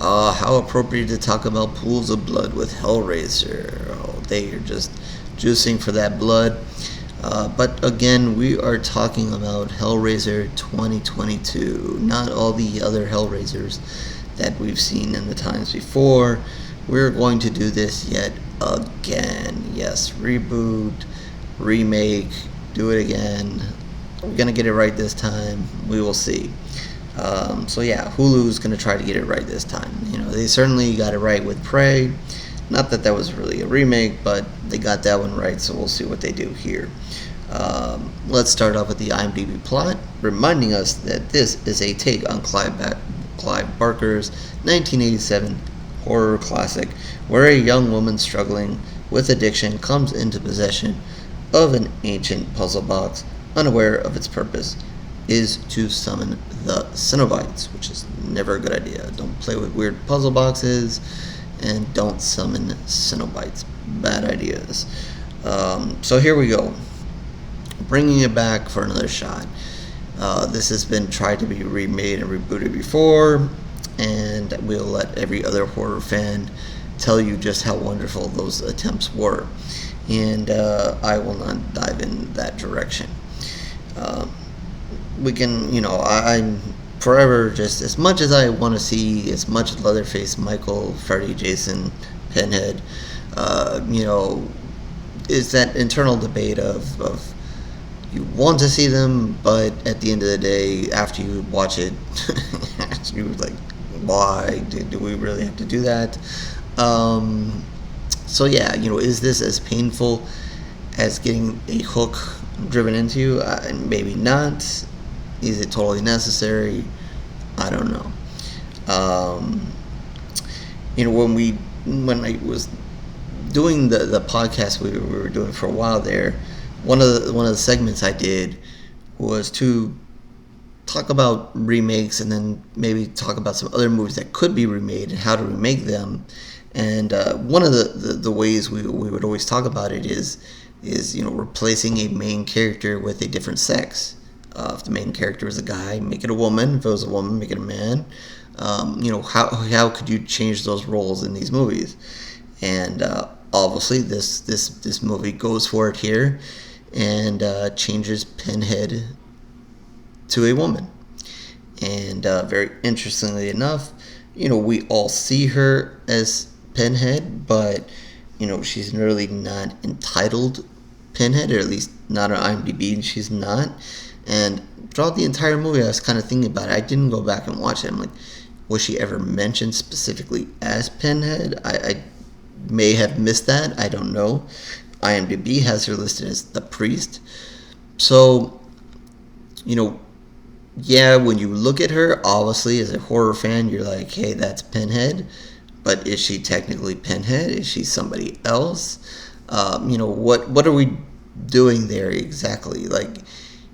How appropriate to talk about pools of blood with Hellraiser. Oh, they are just juicing for that blood. But again, we are talking about Hellraiser 2022, not all the other Hellraisers that we've seen in the times before. We're going to do this yet again. Yes, reboot, remake, do it again. We're going to get it right this time. We will see. So yeah, Hulu's going to try to get it right this time. You know, they certainly got it right with Prey. Not that that was really a remake, but they got that one right, so we'll see what they do here. Let's start off with the IMDb plot, reminding us that this is a take on Clive Barker's 1987 horror classic, where a young woman struggling with addiction comes into possession of an ancient puzzle box, unaware of its purpose is to summon the Cenobites, which is never a good idea. Don't play with weird puzzle boxes, and don't summon Cenobites. Bad ideas. So here we go. Bringing it back for another shot. This has been tried to be remade and rebooted before, and we'll let every other horror fan tell you just how wonderful those attempts were. And I will not dive in that direction. We can, I'm forever just as much as I want to see as much Leatherface, Michael, Freddy, Jason, Pinhead, is that internal debate of you want to see them, but at the end of the day, after you watch it, you're like, why do we really have to do that? So yeah, is this as painful as getting a hook driven into you? Maybe not. Is it totally necessary? I don't know. When I was doing the podcast we were doing for a while there, one of the segments I did was to talk about remakes and then maybe talk about some other movies that could be remade and how to remake them. And one of the ways we would always talk about it is replacing a main character with a different sex. If the main character is a guy, make it a woman. If it was a woman, make it a man. How could you change those roles in these movies? And obviously, this movie goes for it here and changes Pinhead to a woman. And very interestingly enough, we all see her as Pinhead, but she's really not entitled Pinhead, or at least not on IMDb. She's not. And throughout the entire movie, I was kind of thinking about it. I didn't go back and watch it. I'm like, was she ever mentioned specifically as Pinhead? I may have missed that. I don't know. IMDb has her listed as the priest. So, yeah, when you look at her, obviously, as a horror fan, you're like, hey, that's Pinhead. But is she technically Pinhead? Is she somebody else? What are we doing there exactly? Like,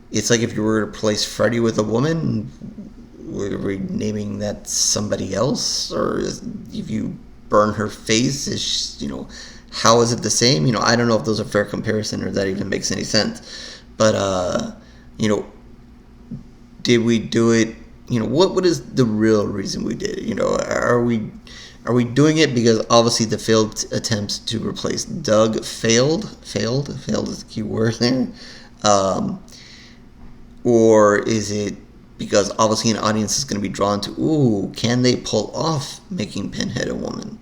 it's like if you were to replace Freddy with a woman, were we naming that somebody else? Or if you burn her face, how is it the same? I don't know if those are fair comparison or that even makes any sense. But, did we do it? What is the real reason we did it? Are we doing it because obviously the failed attempts to replace Doug failed is the key word there? Or is it because obviously an audience is going to be drawn to, can they pull off making Pinhead a woman?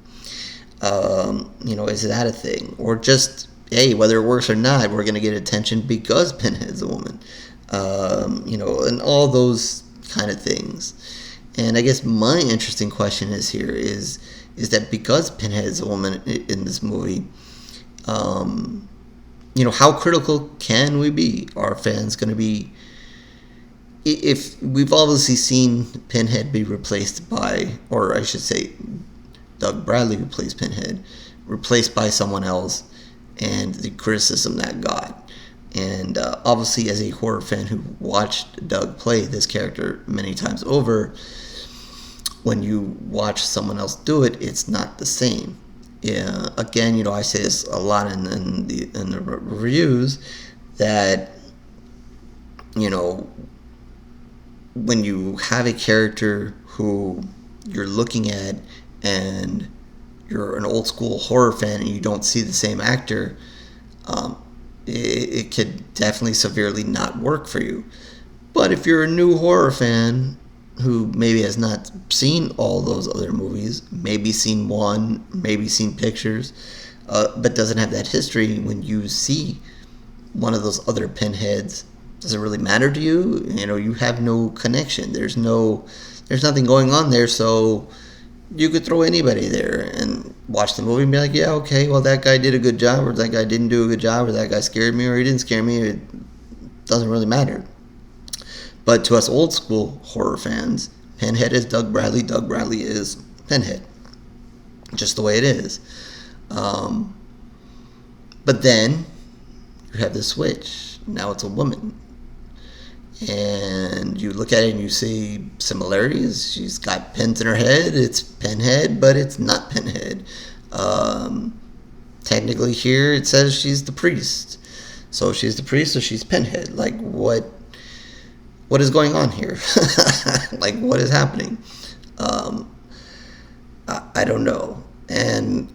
Is that a thing? Or just, hey, whether it works or not, we're going to get attention because Pinhead's a woman. And all those kind of things. And I guess my interesting question is that because Pinhead is a woman in this movie, how critical can we be? Are fans going to be... If we've obviously seen Pinhead be replaced by, or I should say, Doug Bradley replaced Pinhead, replaced by someone else, and the criticism that got. And obviously, as a horror fan who watched Doug play this character many times over, when you watch someone else do it, it's not the same. Yeah, again, I say this a lot in the reviews, that when you have a character who you're looking at and you're an old school horror fan and you don't see the same actor, it could definitely severely not work for you. But if you're a new horror fan who maybe has not seen all those other movies, maybe seen one, maybe seen pictures, but doesn't have that history, when you see one of those other pinheads, does it really matter to you? You know, you have no connection. There's nothing going on there, so you could throw anybody there and watch the movie and be like, yeah, okay, well, that guy did a good job, or that guy didn't do a good job, or that guy scared me, or he didn't scare me. It doesn't really matter. But to us old school horror fans, Pinhead is Doug Bradley. Doug Bradley is Pinhead. Just the way it is. But then you have the switch. Now it's a woman. And you look at it and you see similarities. She's got pins in her head. It's Pinhead, but it's not Pinhead. Technically here it says she's the priest. So if she's the priest, so she's Pinhead. Like, what is going on here? Like, what is happening? I don't know. And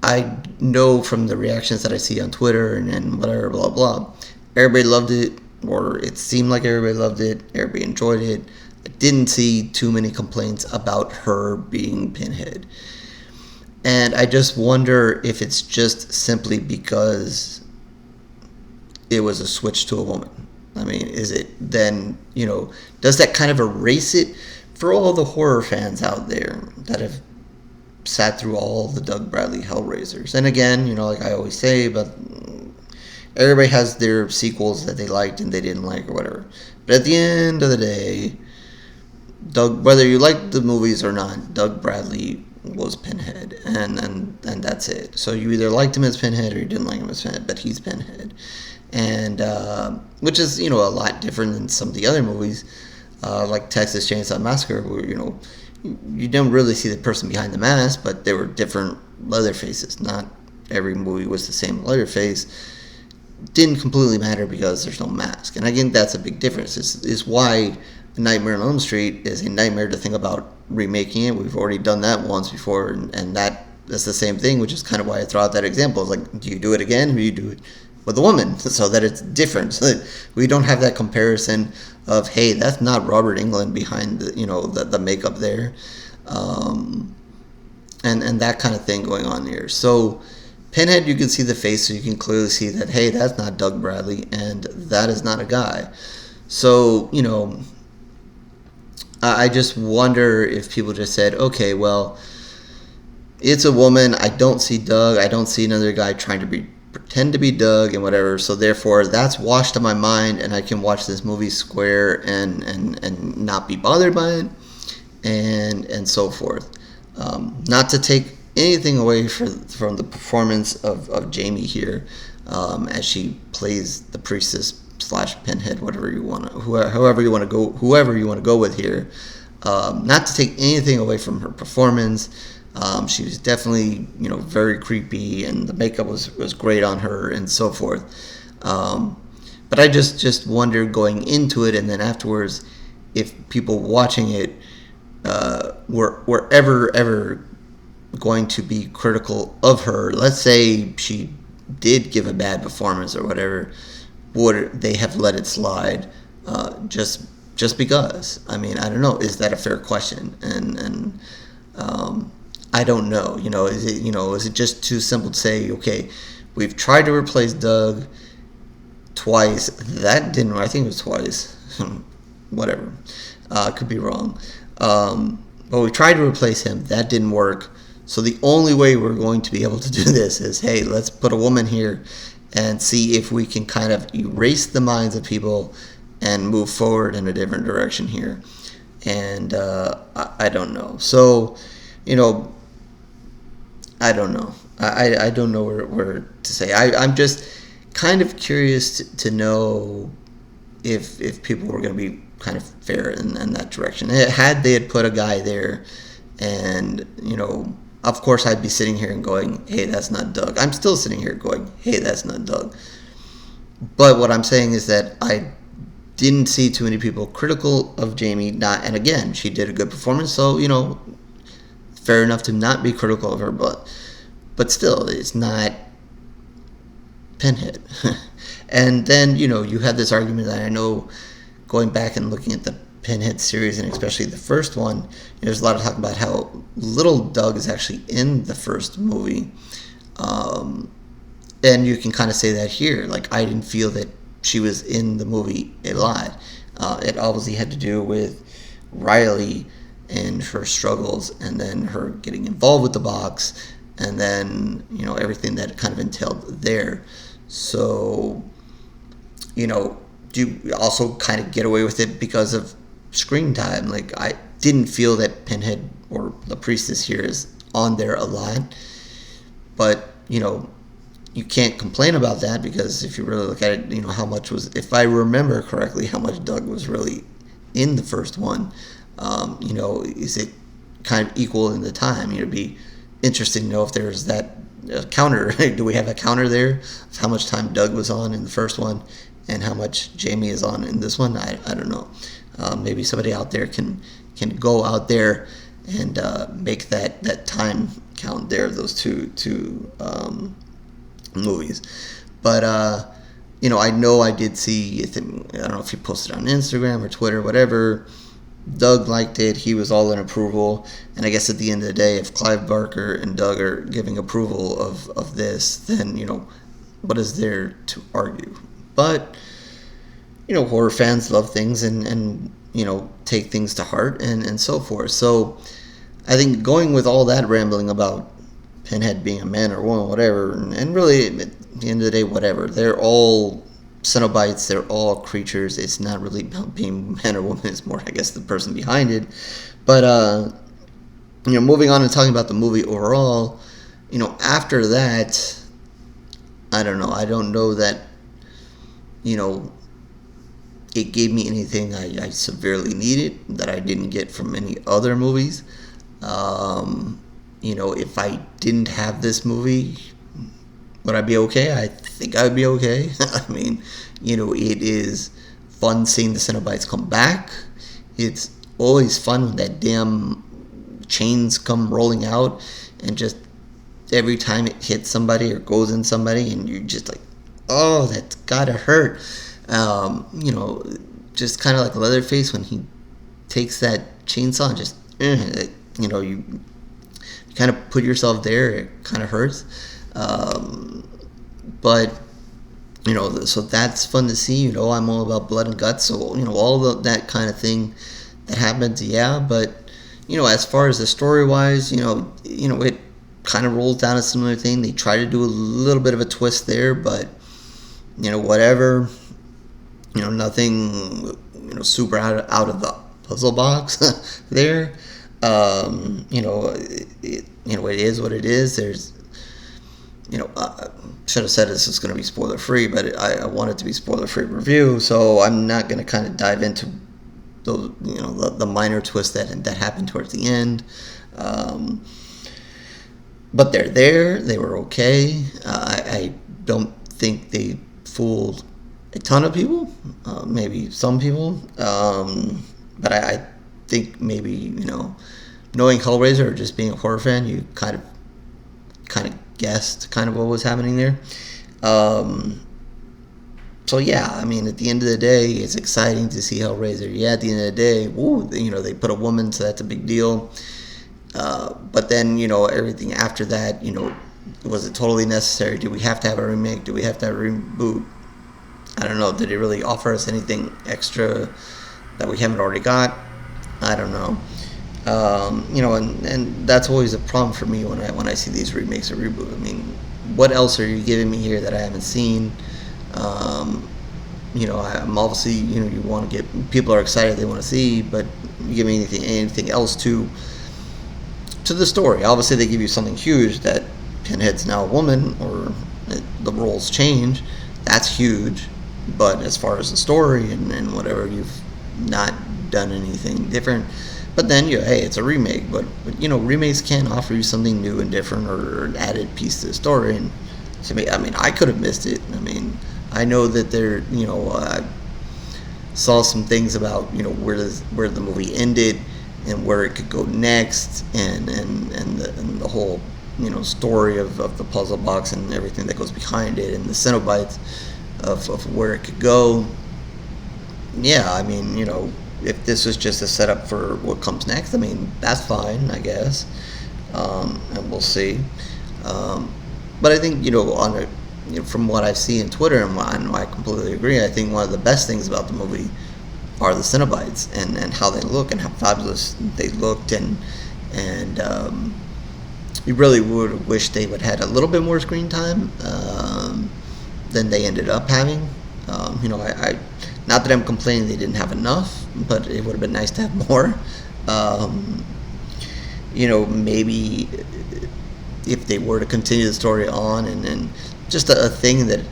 I know from the reactions that I see on Twitter and whatever, blah, blah, everybody loved it, or it seemed like everybody loved it. Everybody enjoyed it. I didn't see too many complaints about her being Pinhead. And I just wonder if it's just simply because it was a switch to a woman. I mean, is it then, does that kind of erase it for all the horror fans out there that have sat through all the Doug Bradley Hellraisers? And again, like I always say, but everybody has their sequels that they liked and they didn't like or whatever. But at the end of the day, whether you like the movies or not, Doug Bradley was Pinhead, and that's it. So you either liked him as Pinhead or you didn't like him as Pinhead, but he's Pinhead. And which is a lot different than some of the other movies, like Texas Chainsaw Massacre, where you don't really see the person behind the mask, but there were different Leatherfaces. Not every movie was the same Leatherface. Didn't completely matter because there's no mask, and I think that's a big difference. Is why Nightmare on Elm Street is a nightmare to think about remaking it. We've already done that once before, and that's the same thing, which is kind of why I throw out that example. It's like, do you do it again, or do you do it with a woman, so that it's different, so that we don't have that comparison of, hey, that's not Robert Englund behind the makeup there, and that kind of thing going on here. So Pinhead, you can see the face, so you can clearly see that, hey, that's not Doug Bradley, and that is not a guy. So I just wonder if people just said, okay, well, it's a woman, I don't see Doug, I don't see another guy trying to pretend to be Doug and whatever, so therefore that's washed on my mind, and I can watch this movie square and not be bothered by it, and so forth. Not to take anything away from the performance of Jamie here, as she plays the priestess / Pinhead, whoever you want to go with here. Not to take anything away from her performance. She was definitely, very creepy, and the makeup was great on her and so forth. But I just wonder going into it and then afterwards, if people watching it were ever going to be critical of her. Let's say she did give a bad performance or whatever, would they have let it slide just because? I mean, I don't know. Is that a fair question? And I don't know. Is it just too simple to say, okay, we've tried to replace Doug twice. That didn't. I think it was twice. Whatever. Could be wrong. But we tried to replace him. That didn't work. So the only way we're going to be able to do this is, hey, let's put a woman here and see if we can kind of erase the minds of people and move forward in a different direction here. And I don't know. So, I don't know. I don't know where to say. I'm just kind of curious to know if people were going to be kind of fair in that direction. Had they put a guy there, and of course I'd be sitting here and going, hey, that's not Doug. I'm still sitting here going, hey, that's not Doug. But what I'm saying is that I didn't see too many people critical of Jamie. Not, and again, she did a good performance, so fair enough to not be critical of her, but still, it's not Pinhead. And then you had this argument that I know, going back and looking at the Pinhead series, and especially the first one, there's a lot of talk about how little Doug is actually in the first movie. And you can kind of say that here. Like, I didn't feel that she was in the movie a lot. It obviously had to do with Riley and her struggles, and then her getting involved with the box, and then everything that kind of entailed there. So you also kind of get away with it because of screen time. Like, I didn't feel that Pinhead or the Priestess here is on there a lot, but you can't complain about that, because if you really look at it, how much was, if I remember correctly, how much Doug was really in the first one. Is it kind of equal in the time? It'd be interesting to know if there's that counter. Do we have a counter there of how much time Doug was on in the first one and how much Jamie is on in this one? I don't know. Maybe somebody out there can go out there and make that time count there, those two movies. But I know I did see, I don't know if he posted on Instagram or Twitter, whatever. Doug liked it. He was all in approval. And I guess at the end of the day, if Clive Barker and Doug are giving approval of this, then what is there to argue? But horror fans love things and take things to heart and so forth. So I think going with all that rambling about Pinhead being a man or woman, whatever, and really at the end of the day, whatever, they're all Cenobites, they're all creatures. It's not really about being man or woman. It's more, I guess, the person behind it. But moving on and talking about the movie overall, after that, I don't know. I don't know that it gave me anything I severely needed that I didn't get from any other movies. If I didn't have this movie, would I be okay? I think I would be okay. I mean, it is fun seeing the Cenobites come back. It's always fun when that damn chains come rolling out, and just every time it hits somebody or goes in somebody, and you're just like, oh, that's gotta hurt. Just kind of like Leatherface when he takes that chainsaw and just, you kind of put yourself there. It kind of hurts. But so that's fun to see. I'm all about blood and guts, so all of that kind of thing that happens, yeah. But as far as the story wise, it kind of rolls down a similar thing. They try to do a little bit of a twist there, but whatever. Nothing super out of the puzzle box there. It is what it is. There's I should have said this is going to be spoiler free, but I want it to be spoiler free review, so I'm not going to kind of dive into those, the minor twists that happened towards the end. But they're there. They were okay. I don't think they fooled a ton of people. Maybe some people. But I think maybe knowing Hellraiser or just being a horror fan, you kind of guessed kind of what was happening there. So yeah, I mean, at the end of the day, it's exciting to see Hellraiser. Yeah, at the end of the day, woo, they put a woman, so that's a big deal. But then, everything after that, was it totally necessary? Do we have to have a remake? Do we have to have a reboot? I don't know. Did it really offer us anything extra that we haven't already got? I don't know. And that's always a problem for me when I see these remakes or reboots. I mean, what else are you giving me here that I haven't seen? I'm obviously, you want to get, people are excited, they want to see, but you give me anything else to the story. Obviously, they give you something huge, that Pinhead's now a woman, or the roles change. That's huge. But as far as the story and whatever, you've not done anything different. But then, hey, it's a remake. But remakes can offer you something new and different, or an added piece to the story. And to me, I mean, I could have missed it. I mean, I know that they're, saw some things about where the movie ended and where it could go next, and the whole story of the puzzle box and everything that goes behind it, and the Cenobites of where it could go. Yeah, I mean, if this was just a setup for what comes next, I mean, that's fine, I guess, and we'll see. But I think from what I've seen in Twitter, and I completely agree. I think one of the best things about the movie are the Cenobites and how they look and how fabulous they looked, and you really would wish they would had a little bit more screen time than they ended up having. I not that I'm complaining they didn't have enough, but it would have been nice to have more. Maybe if they were to continue the story on, and just a thing that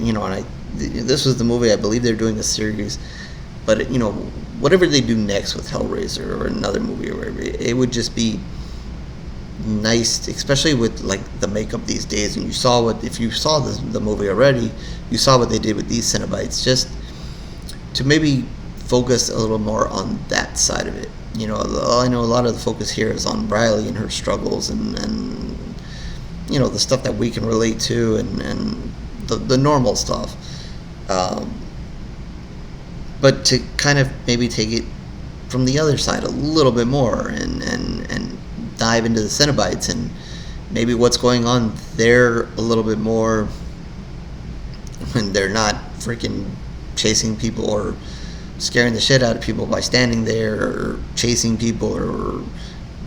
this was the movie, I believe they're doing a series, but whatever they do next with Hellraiser or another movie or whatever, it would just be nice, especially with like the makeup these days. And if you saw the movie already, you saw what they did with these Cenobites. Just to maybe focus a little more on that side of it. I know a lot of the focus here is on Riley and her struggles and the stuff that we can relate to, and the normal stuff. But to kind of maybe take it from the other side a little bit more, and dive into the Cenobites and maybe what's going on there a little bit more, when they're not freaking chasing people or scaring the shit out of people by standing there or chasing people or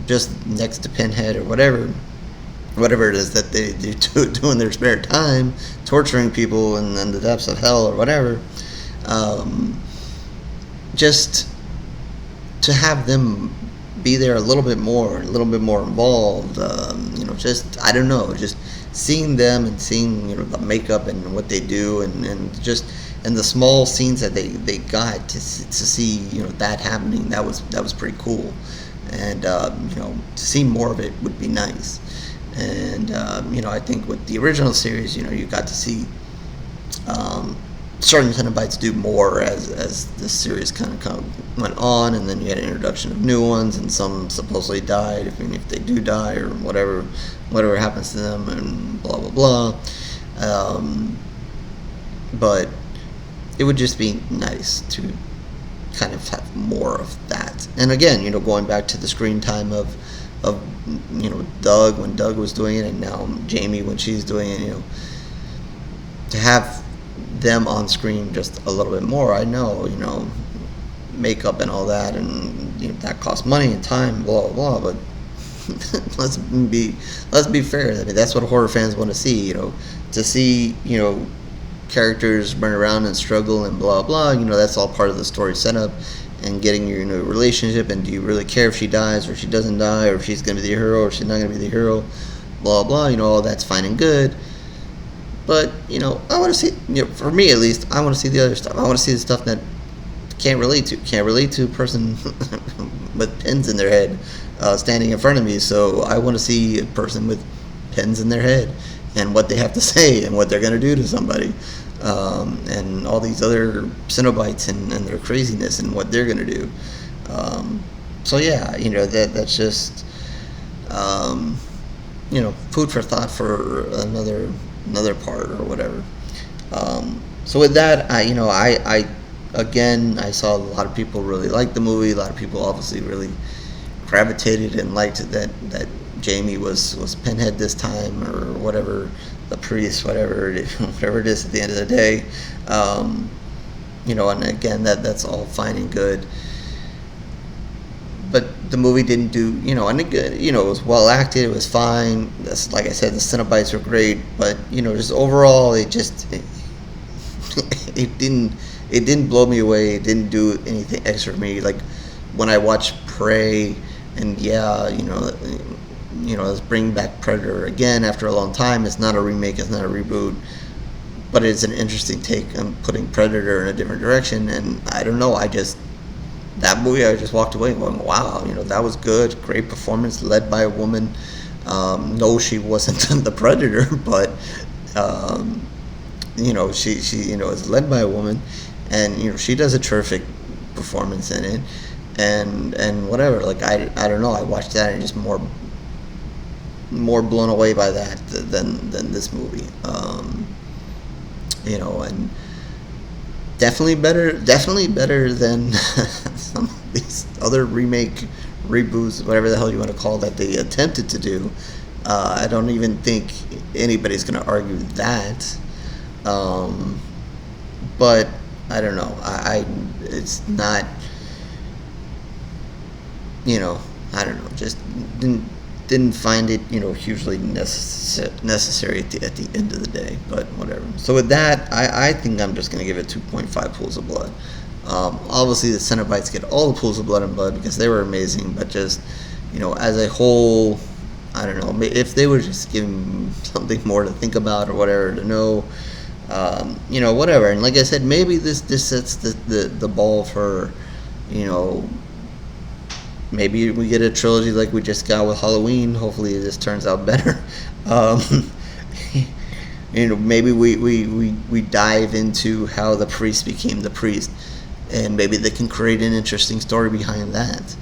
just next to Pinhead or whatever it is that they do in their spare time, torturing people in the depths of hell or whatever. Just to have them be there a little bit more involved. Just I don't know, just seeing them and seeing the makeup and what they do, and the small scenes that they got to see that happening. That was pretty cool, and to see more of it would be nice. And I think with the original series, you got to see certain Cenobites do more as this series kind of went on, and then you had an introduction of new ones, and some supposedly died. If they do die or whatever happens to them, and blah blah blah. But it would just be nice to kind of have more of that. And again, going back to the screen time of Doug when Doug was doing it, and now Jamie when she's doing it, to have them on screen just a little bit more. I know, makeup and all that, and that costs money and time, blah blah blah. But let's be fair. I mean, that's what horror fans want to see. To see characters run around and struggle and blah blah. That's all part of the story setup and getting your relationship. And do you really care if she dies or she doesn't die, or if she's going to be the hero or she's not going to be the hero? Blah blah. All that's fine and good. But I want to see. For me at least, I want to see the other stuff. I want to see the stuff that can't relate to a person with pins in their head standing in front of me. So I want to see a person with pins in their head and what they have to say and what they're going to do to somebody, and all these other Cenobites and their craziness and what they're going to do. So yeah, that's just food for thought for another part or whatever. So with that, I again saw a lot of people really like the movie. A lot of people obviously really gravitated and liked that Jamie was Pinhead this time, or whatever, the priest, whatever it is at the end of the day. And again, that's all fine and good. But the movie didn't do, and again, it was well acted, it was fine. That's, like I said, the Cenobites were great, but just overall, it didn't blow me away. It didn't do anything extra for me. Like when I watched Prey, and let's bring back Predator again after a long time. It's not a remake, it's not a reboot, but it's an interesting take on putting Predator in a different direction. And I don't know, that movie, I just walked away going, wow, that was good. Great performance, led by a woman. No, she wasn't the Predator, but she is led by a woman, and she does a terrific performance in it, and whatever. Like I don't know. I watched that and just more blown away by that than this movie. And definitely better than some of these other reboots, whatever the hell you want to call that they attempted to do. I don't even think anybody's going to argue that. But I don't know. It's not. I don't know. Just didn't find it, hugely necessary at the end of the day. But whatever. So with that, I think I'm just gonna give it 2.5 pools of blood. Obviously, the Cenobites get all the pools of blood and blood because they were amazing. But just, as a whole, I don't know. If they were just giving something more to think about or whatever to know, whatever. And like I said, maybe this sets the ball for, maybe we get a trilogy like we just got with Halloween. Hopefully this turns out better. Maybe we dive into how the priest became the priest, and maybe they can create an interesting story behind that.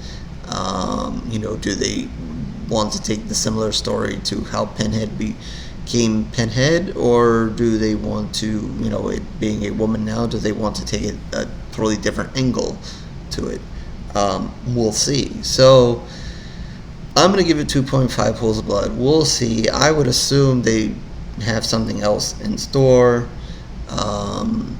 Do they want to take the similar story to how Pinhead became Pinhead, or do they want to, it being a woman now, do they want to take it a totally different angle to it? We'll see. So I'm going to give it 2.5 pools of blood. We'll see. I would assume they have something else in store. And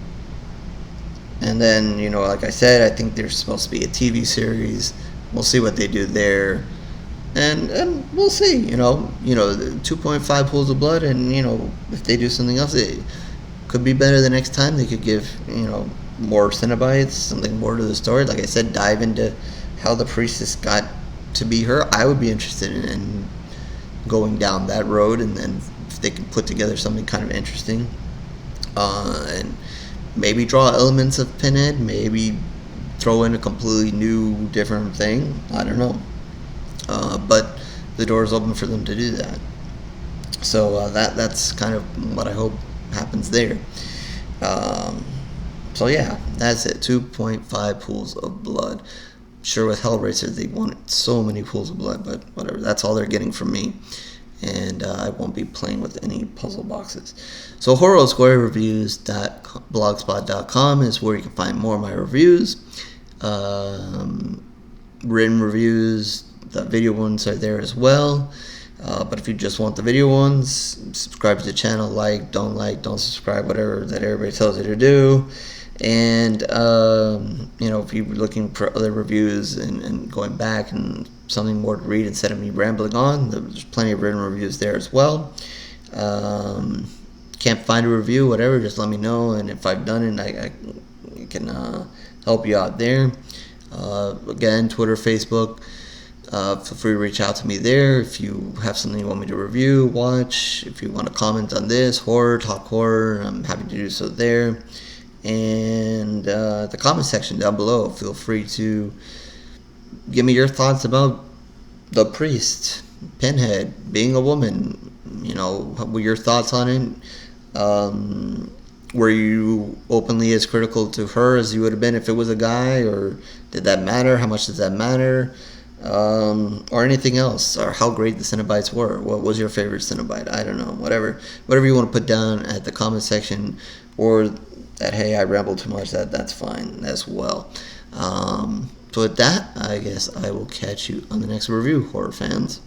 then, like I said, I think there's supposed to be a TV series. We'll see what they do there. And we'll see, 2.5 pools of blood, and, if they do something else, it could be better the next time. They could give, more Cenobites, something more to the story. Like I said, dive into how the priestess got to be her. I would be interested in going down that road, and then if they can put together something kind of interesting, and maybe draw elements of Pinhead, maybe throw in a completely new, different thing. I don't know. But the door is open for them to do that. So that's kind of what I hope happens there. So yeah, that's it. 2.5 pools of blood. Sure, with Hellraiser they wanted so many pools of blood, but whatever. That's all they're getting from me, and I won't be playing with any puzzle boxes. So horrorreviews.blogspot.com is where you can find more of my reviews. Written reviews. The video ones are there as well. But if you just want the video ones, subscribe to the channel, don't subscribe, whatever that everybody tells you to do. And, if you're looking for other reviews and going back and something more to read instead of me rambling on, there's plenty of written reviews there as well. Can't find a review, whatever, just let me know. And if I've done it, I can help you out there. Again, Twitter, Facebook. Feel free to reach out to me there if you have something you want me to review, watch. If you want to comment on this, talk horror, I'm happy to do so there. And the comment section down below, feel free to give me your thoughts about the priest, Pinhead, being a woman. What were your thoughts on it? Were you openly as critical to her as you would have been if it was a guy, or did that matter? How much does that matter? Or anything else, or how great the Cenobites were. What was your favorite Cenobite? I don't know. Whatever you want to put down at the comment section, or that, hey, I rambled too much, that's fine as well. So with that, I guess I will catch you on the next review, horror fans.